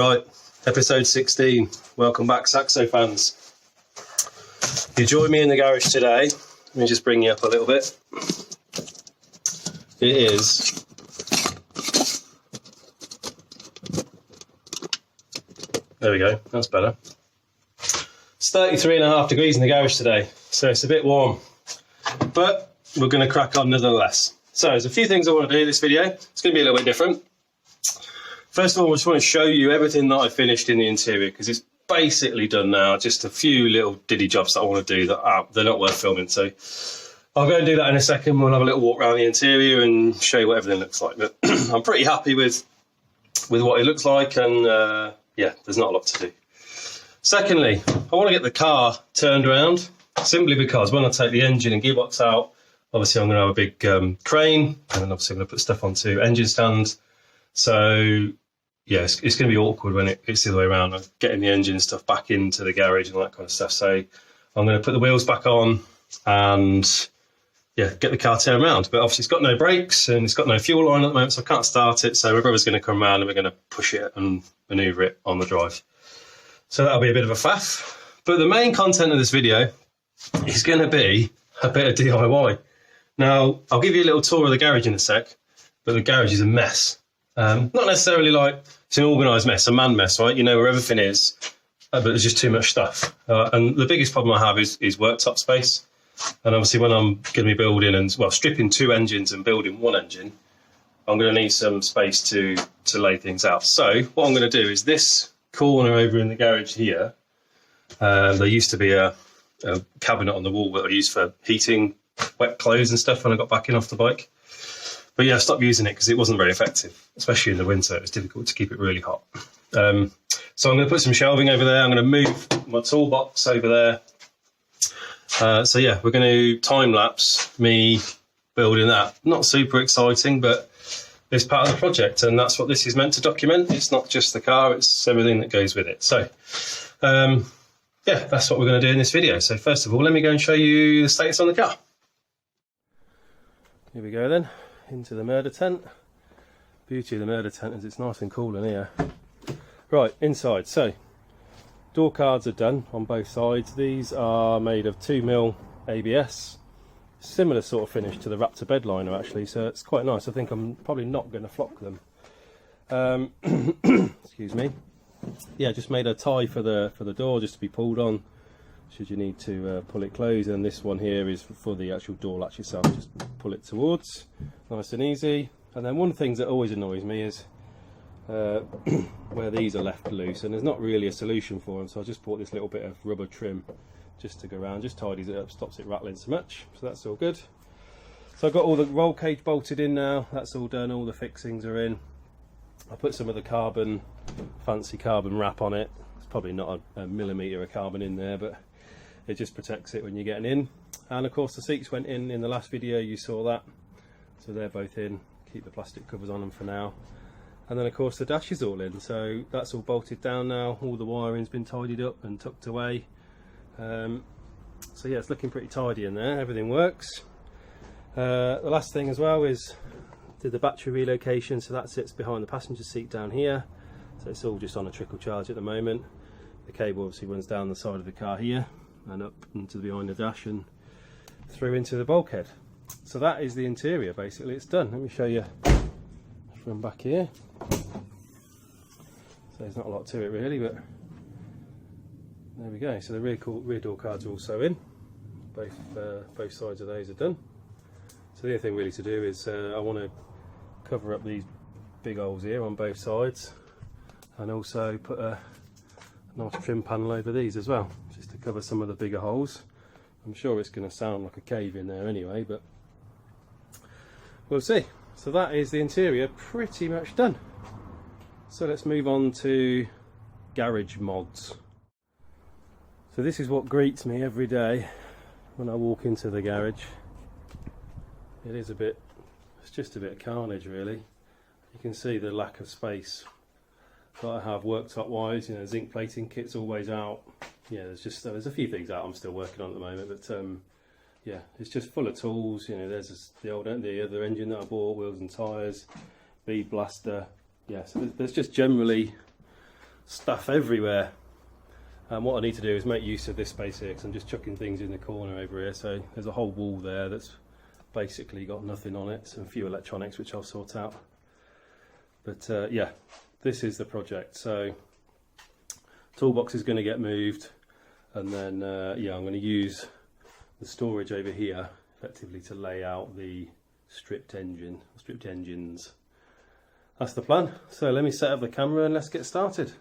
Right, episode 16. Welcome back, Saxo fans. You join me in the garage today. Let me just bring you up a little bit. It is there we go, that's better. It's 33.5 degrees in the garage today, so it's a bit warm, but we're going to crack on nonetheless. So there's a few things I want to do in this video. It's going to be a little bit different. First of all, I just want to show you everything that I finished in the interior, because it's basically done now. Just a few little diddy jobs that I want to do that they're not worth filming. So I'll go and do that in a second. We'll have a little walk around the interior and show you what everything looks like. But I'm pretty happy with what it looks like, and yeah, there's not a lot to do. Secondly, I want to get the car turned around, simply because when I take the engine and gearbox out, obviously I'm going to have a big crane, and then obviously I'm going to put stuff onto engine stands. So yeah, it's going to be awkward when it's the other way around, getting the engine stuff back into the garage and all that kind of stuff. So I'm going to put the wheels back on and yeah, get the car turned around. But obviously it's got no brakes and it's got no fuel line at the moment, so I can't start it. So my brother's going to come around and we're going to push it and manoeuvre it on the drive. So that'll be a bit of a faff. But the main content of this video is going to be a bit of DIY. Now, I'll give you a little tour of the garage in a sec, but the garage is a mess. Not necessarily like it's an organised mess, a man mess, right? You know where everything is, but there's just too much stuff. And the biggest problem I have is worktop space. And obviously when I'm going to be building and, well, stripping 2 engines and building 1 engine, I'm going to need some space to lay things out. So what I'm going to do is this corner over in the garage here, there used to be a cabinet on the wall that I used for heating wet clothes and stuff when I got back in off the bike. But yeah, I stopped using it because it wasn't very effective, especially in the winter. It was difficult to keep it really hot. So I'm going to put some shelving over there. I'm going to move my toolbox over there. So yeah, we're going to time lapse me building that. Not super exciting, but it's part of the project, and that's what this is meant to document. It's not just the car, it's everything that goes with it. So yeah, that's what we're going to do in this video. So first of all, let me go and show you the status on the car. Here we go then. Into the murder tent. Beauty of the murder tent is it's nice and cool in here. Right, inside. So door cards are done on both sides. These are made of 2mm ABS, similar sort of finish to the Raptor bed liner actually, so it's quite nice. I think I'm probably not going to flock them. Excuse me. Yeah, just made a tie for the door just to be pulled on should you need to pull it closed, and this one here is for the actual door latch itself. Just pull it towards, nice and easy. And then one of the things that always annoys me is where these are left loose, and there's not really a solution for them, so I just bought this little bit of rubber trim just to go around, just tidies it up, stops it rattling so much, so that's all good. So I've got all the roll cage bolted in now, that's all done, all the fixings are in. I put some of the fancy carbon wrap on it. It's probably not a millimetre of carbon in there, but it just protects it when you're getting in. And of course the seats went in the last video, you saw that, so they're both in. Keep the plastic covers on them for now. And then of course the dash is all in, so that's all bolted down now. All the wiring's been tidied up and tucked away. So yeah, it's looking pretty tidy in there, everything works. The last thing as well is did the battery relocation, so that sits behind the passenger seat down here, so it's all just on a trickle charge at the moment. The cable obviously runs down the side of the car here and up into behind the dash and through into the bulkhead. So that is the interior basically, it's done. Let me show you from back here. So there's not a lot to it really, but there we go. So the rear door cards are also in. Both sides of those are done. So the only thing really to do is I want to cover up these big holes here on both sides, and also put a nice trim panel over these as well, just to cover some of the bigger holes. I'm sure it's going to sound like a cave in there anyway, but we'll see. So that is the interior pretty much done. So let's move on to garage mods. So this is what greets me every day when I walk into the garage. It's just a bit of carnage really. You can see the lack of space that I have worktop wise. You know, zinc plating kit's always out. Yeah, there's a few things out I'm still working on at the moment, but yeah, it's just full of tools. You know, there's the other engine that I bought, wheels and tyres, bead blaster. Yeah, so there's just generally stuff everywhere. And what I need to do is make use of this space here, because I'm just chucking things in the corner over here. So there's a whole wall there that's basically got nothing on it, some few electronics which I'll sort out. But yeah, this is the project. So toolbox is going to get moved, and then yeah, I'm going to use the storage over here effectively to lay out the stripped engines. That's the plan. So let me set up the camera and let's get started.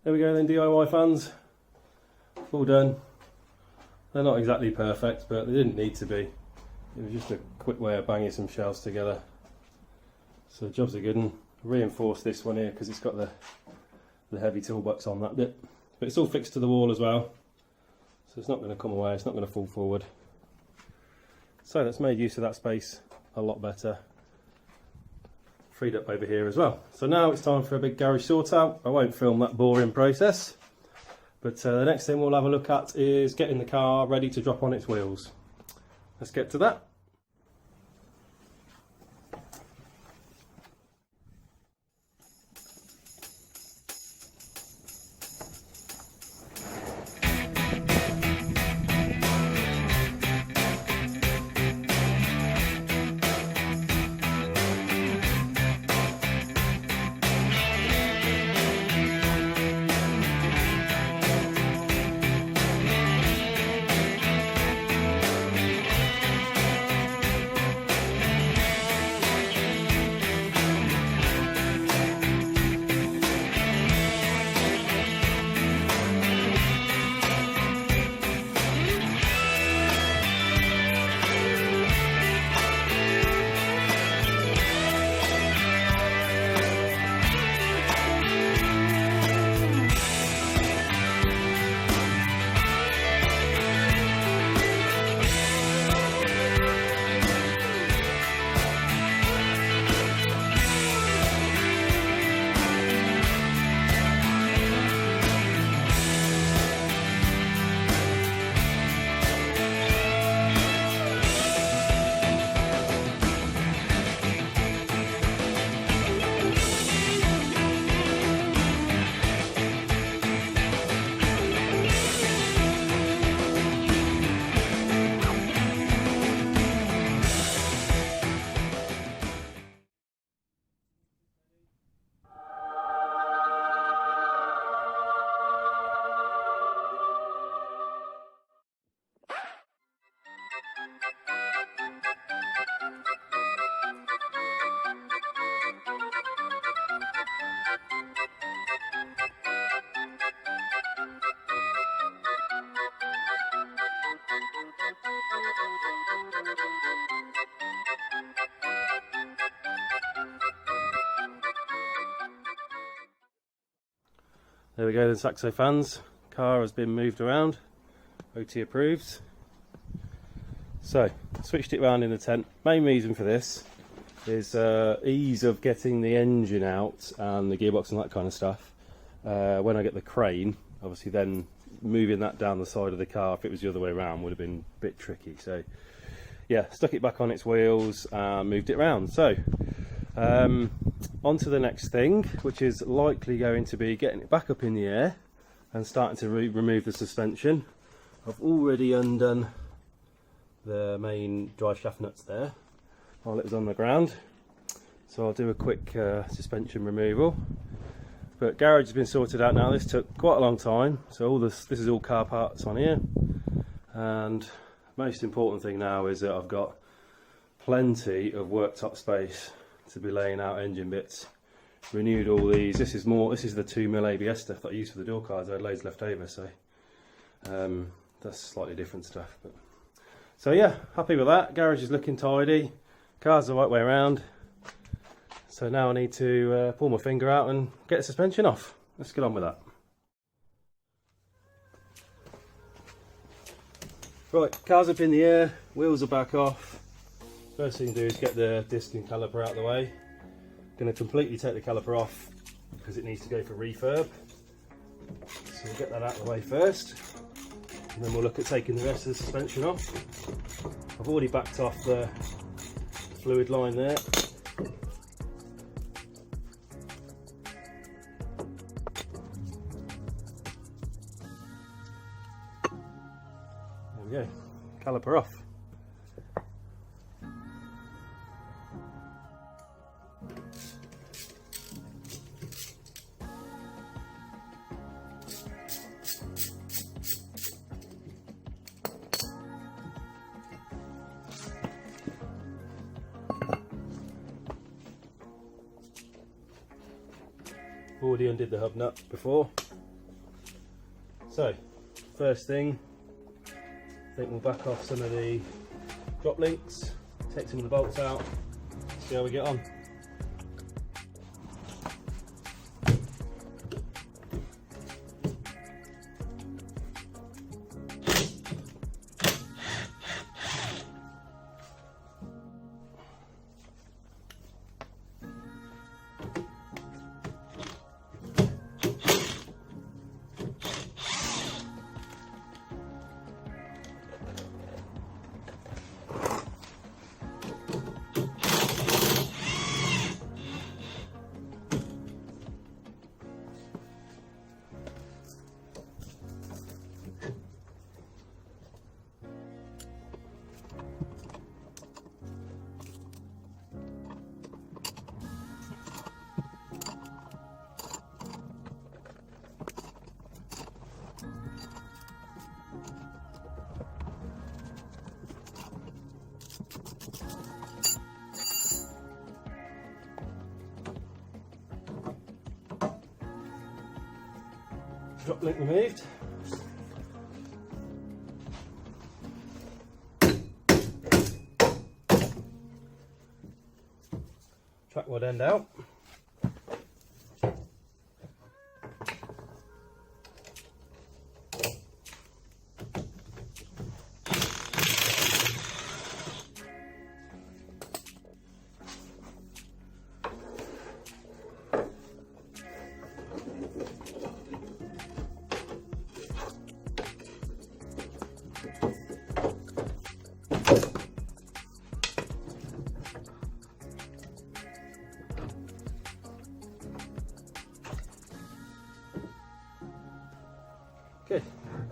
There we go then, DIY fans, all done. They're not exactly perfect, but they didn't need to be. It was just a quick way of banging some shelves together. So the job's a good one. Reinforce this one here because it's got the heavy toolbox on that bit. But it's all fixed to the wall as well, so it's not going to come away, it's not going to fall forward. So that's made use of that space a lot better. Freed up over here as well. So now it's time for a big garage sort out. I won't film that boring process, but the next thing we'll have a look at is getting the car ready to drop on its wheels. Let's get to that. There we go then, Saxo fans. Car has been moved around, OT approved. So, switched it around in the tent. Main reason for this is ease of getting the engine out and the gearbox and that kind of stuff. When I get the crane, obviously then moving that down the side of the car, if it was the other way around, would have been a bit tricky. So yeah, stuck it back on its wheels and moved it around. So on to the next thing, which is likely going to be getting it back up in the air and starting to remove the suspension. I've already undone the main drive shaft nuts there while it was on the ground, so I'll do a quick suspension removal. But garage has been sorted out now. This took quite a long time, so all this is all car parts on here, and most important thing now is that I've got plenty of worktop space to be laying out engine bits. Renewed all these. This is the 2mm ABS stuff that I used for the door cards. I had loads left over, so that's slightly different stuff. But so yeah, happy with that. Garage is looking tidy. Car's the right way around. So now I need to pull my finger out and get the suspension off. Let's get on with that. Right, car's up in the air, wheels are back off. First thing to do is get the disc and caliper out of the way. Going to completely take the caliper off because it needs to go for refurb. So we'll get that out of the way first, and then we'll look at taking the rest of the suspension off. I've already backed off the fluid line there. There we go, caliper off. Already undid the hub nut before. So, first thing, I think we'll back off some of the drop links, take some of the bolts out, see how we get on. Drop link removed. Trackward end out. Good,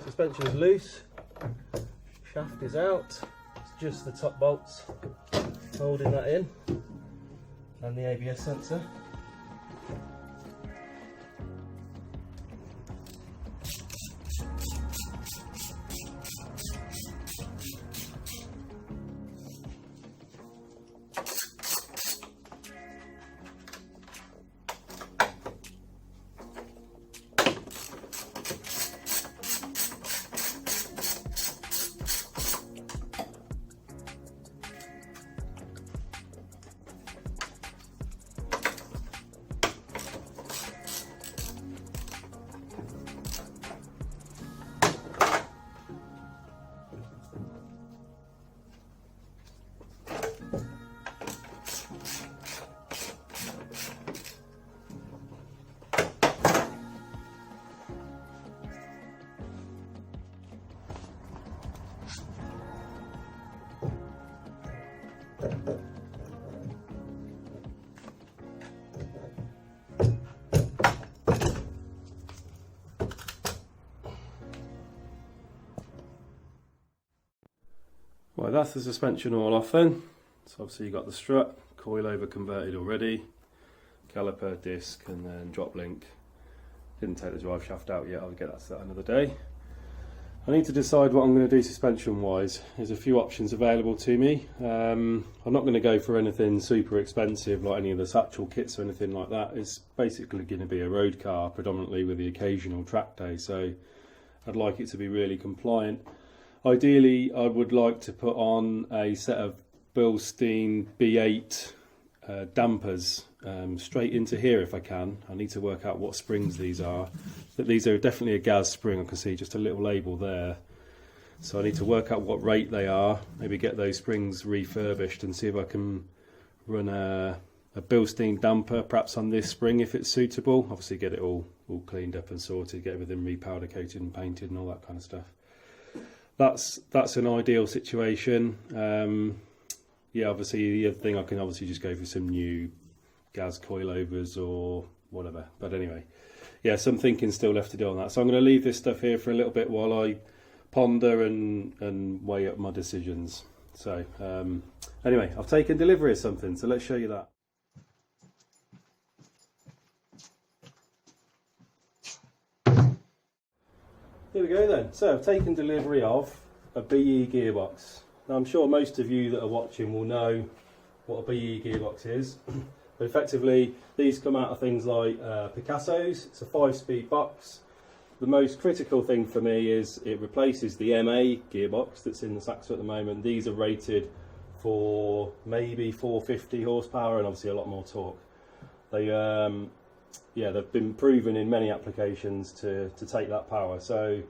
suspension is loose, shaft is out, it's just the top bolts holding that in, and the ABS sensor. that's the suspension all off then. So obviously you got the strut, coilover converted already, caliper, disc, and then drop link. Didn't take the drive shaft out yet, I'll get that to that another day. I need to decide what I'm going to do suspension wise. There's a few options available to me. I'm not going to go for anything super expensive like any of the satchel kits or anything like that. It's basically going to be a road car predominantly with the occasional track day, so I'd like it to be really compliant. Ideally I would like to put on a set of Bilstein B8 dampers straight into here if I can. I need to work out what springs these are, but these are definitely a gas spring. I can see just a little label there, so I need to work out what rate they are, maybe get those springs refurbished and see if I can run a Bilstein damper perhaps on this spring if it's suitable. Obviously get it all cleaned up and sorted, get everything repowder coated and painted and all that kind of stuff. That's an ideal situation. Yeah, obviously the other thing, I can obviously just go for some new gas coilovers or whatever. But anyway, yeah, some thinking still left to do on that. So I'm going to leave this stuff here for a little bit while I ponder and weigh up my decisions. So anyway, I've taken delivery of something, so let's show you that. Here we go then. So I've taken delivery of a BE gearbox. Now I'm sure most of you that are watching will know what a BE gearbox is. But effectively these come out of things like Picasso's. It's a 5-speed box. The most critical thing for me is it replaces the MA gearbox that's in the Saxo at the moment. These are rated for maybe 450 horsepower and obviously a lot more torque. They yeah, they've been proven in many applications to take that power. So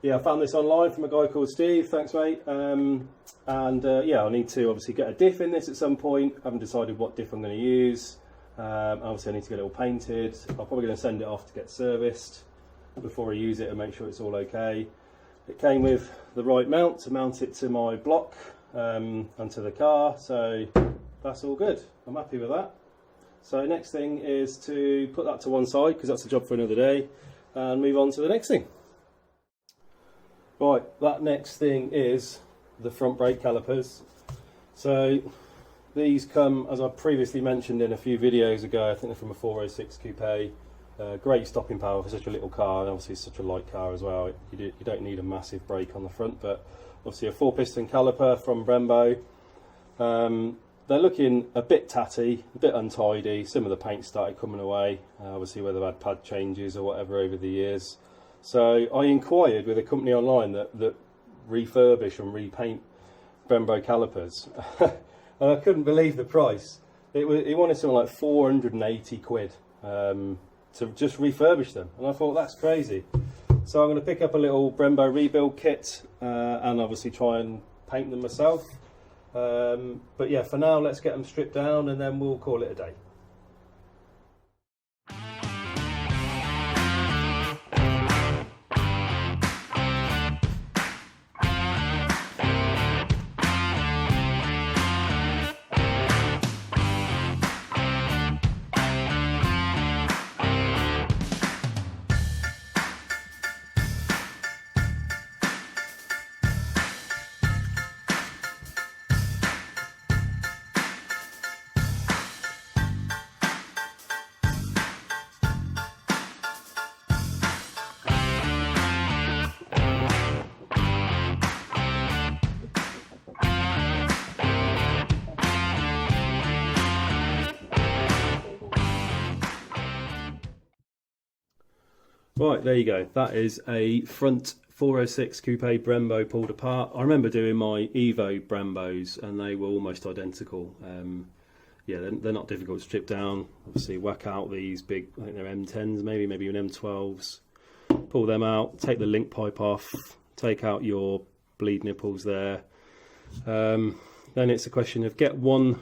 yeah, I found this online from a guy called Steve. Thanks, mate. Yeah, I need to obviously get a diff in this at some point. I haven't decided what diff I'm going to use. Obviously, I need to get it all painted. I'm probably going to send it off to get serviced before I use it and make sure it's all okay. It came with the right mount to mount it to my block and to the car, so that's all good. I'm happy with that. So next thing is to put that to one side because that's a job for another day and move on to the next thing. Right, that next thing is the front brake calipers. So these come, as I previously mentioned in a few videos ago, I think they're from a 406 coupe. Great stopping power for such a little car, and obviously such a light car as well. You don't need a massive brake on the front, but obviously a 4-piston caliper from Brembo. They're looking a bit tatty, a bit untidy. Some of the paint started coming away, obviously where they've had pad changes or whatever over the years. So I inquired with a company online that refurbish and repaint Brembo calipers, and I couldn't believe the price. He wanted something like 480 quid to just refurbish them, and I thought that's crazy. So I'm going to pick up a little Brembo rebuild kit and obviously try and paint them myself. But yeah, for now let's get them stripped down and then we'll call it a day. Right, there you go. That is a front 406 coupe Brembo pulled apart. I remember doing my Evo Brembos and they were almost identical. Yeah, they're not difficult to strip down. Obviously whack out these big, I think they're M10s maybe even M12s. Pull them out, take the link pipe off, take out your bleed nipples there. Then it's a question of get one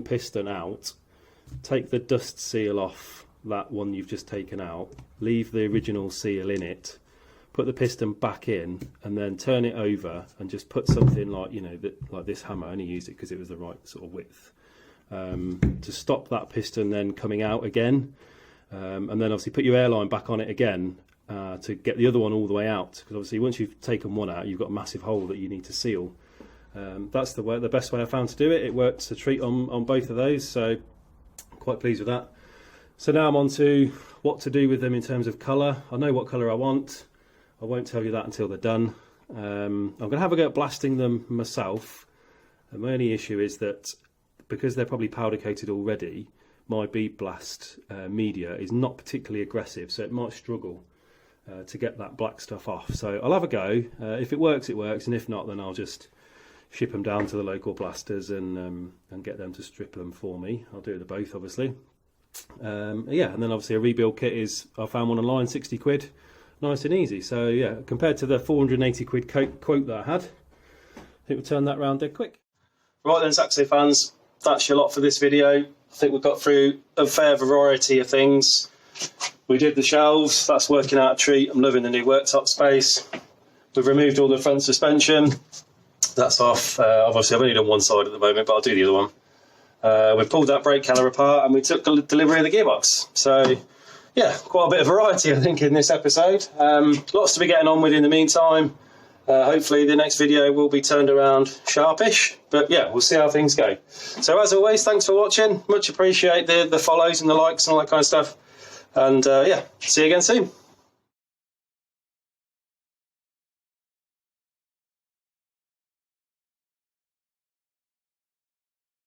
piston out, take the dust seal off that one you've just taken out, leave the original seal in it, put the piston back in, and then turn it over and just put something like, you know, like this hammer. I only used it because it was the right sort of width to stop that piston then coming out again, and then obviously put your airline back on it again to get the other one all the way out, because obviously once you've taken one out you've got a massive hole that you need to seal. That's the best way I found to do it. It worked a treat on both of those, so quite pleased with that. So now I'm on to what to do with them in terms of colour. I know what colour I want. I won't tell you that until they're done. I'm going to have a go at blasting them myself. And my only issue is that because they're probably powder coated already, my bead blast media is not particularly aggressive, so it might struggle to get that black stuff off. So I'll have a go. If it works, it works, and if not, then I'll just ship them down to the local blasters and get them to strip them for me. I'll do it to both, obviously. Yeah, and then obviously a rebuild kit is, I found one online, 60 quid, nice and easy. So yeah, compared to the 480 quid quote that I had, it would turn that round dead quick. Right then, Saxo fans, that's your lot for this video. I think we've got through a fair variety of things. We did the shelves, that's working out a treat. I'm loving the new worktop space. We've removed all the front suspension. That's off. Obviously I've only done one side at the moment, but I'll do the other one. We pulled that brake caliper apart and we took delivery of the gearbox. So yeah, quite a bit of variety I think in this episode. Lots to be getting on with in the meantime. Hopefully the next video will be turned around sharpish, but yeah, we'll see how things go. So as always, thanks for watching. Much appreciate the follows and the likes and all that kind of stuff. And yeah, see you again soon.